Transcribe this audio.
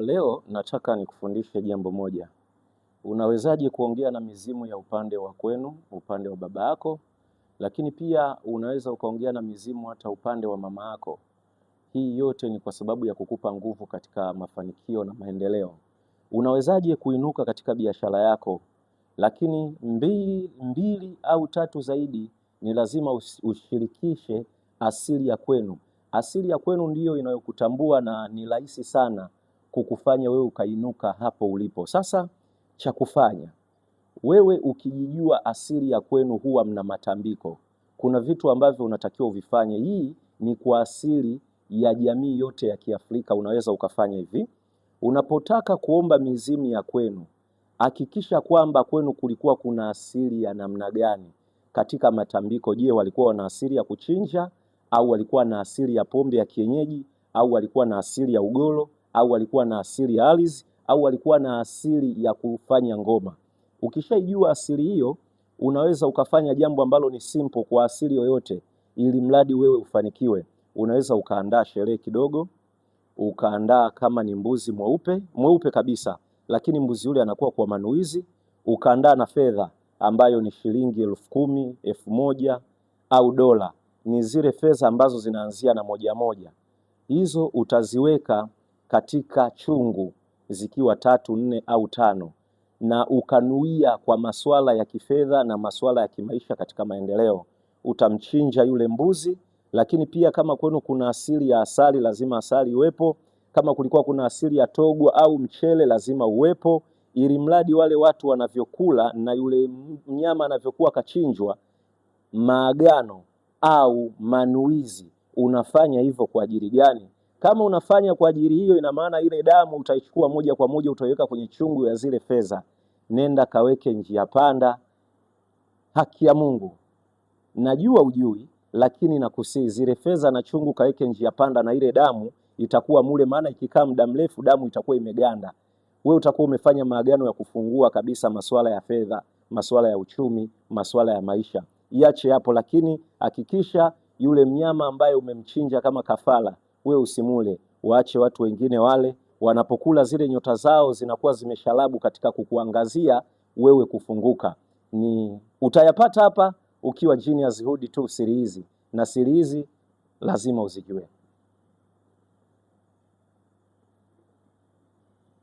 Leo nataka nikufundishe jambo moja. Unawezaje kuongea na mizimu ya upande wa kwenu, upande wa baba yako, lakini pia unaweza ukaongea na mizimu hata upande wa mama yako. Hii yote ni kwa sababu ya kukupa nguvu katika mafanikio na maendeleo. Unawezaje kuinuka katika biashara yako, lakini mbili au tatu zaidi ni lazima ushirikishe asili ya kwenu. Asili ya kwenu ndiyo inayokutambua na ni rahisi sana kukufanya wewe ukainuka hapo ulipo. Sasa cha kufanya, wewe ukijijua asili ya kwenu huwa mna matambiko. Kuna vitu ambavyo unatakiwa uvifanye. Hii ni kwa asili ya jamii yote ya Kiafrika. Unaweza ukafanya hivi. Unapotaka kuomba mizimu ya kwenu, hakikisha kwamba kwenu kulikuwa kuna asili ya namna gani katika matambiko. Je, walikuwa wana asili ya kuchinja, au walikuwa na asili ya pombe ya kienyeji, au walikuwa na asili ya ugoro, au walikuwa na asili ya alizzi, au walikuwa na asili ya kufanya ngoma. Ukishaijua asili hiyo, unaweza ukafanya jambo ambalo ni simple kwa asili yoyote, ili mradi wewe ufanikiwe. Unaweza ukaandaa sherehe kidogo, ukaandaa kama ni mbuzi mweupe kabisa, lakini mbuzi yule anakuwa kwa manuizi. Ukaandaa na fedha ambayo ni shilingi 10,000, 1,000 au dola. Ni zile fedha ambazo zinaanzia na 1 hizo utaziweka katika chungu zikiwa 3, 4 au 5, na ukanuia kwa masuala ya kifedha na masuala ya kimaisha katika maendeleo. Utamchinja yule mbuzi, lakini pia kama kwenu kuna asili ya asali, lazima asali iwepo. Kama kulikuwa kuna asili ya togwa au mchele, lazima uwepo, ili mradi wale watu wanavyokula na yule mnyama anavyokuwa kachinjwa, maagano au manuizi. Unafanya hivyo kwa ajili gani? Kama unafanya kwa ajili hiyo, ina maana ile damu utaichukua moja kwa moja, utaiweka kwenye chungu ya zile fedha. Nenda kaweke njia panda. Haki ya Mungu, najua ujui, lakini nakusihi zile fedha na chungu kaweke njia panda, na ile damu itakuwa mule, maana ikikaa muda mrefu damu itakuwa imeganda. Wewe utakuwa umefanya maagano ya kufungua kabisa masuala ya fedha, masuala ya uchumi, masuala ya maisha. Iache hapo, lakini hakikisha yule mnyama ambaye umemchinja kama kafara, wewe usimule, waache watu wengine wale. Wanapokula zile nyota zao zinakuwa zimeshalabu katika kukuangazia wewe kufunguka. Ni utayapata hapa ukiwa Genius Hood tu siri hizi, na siri hizi lazima uzijue.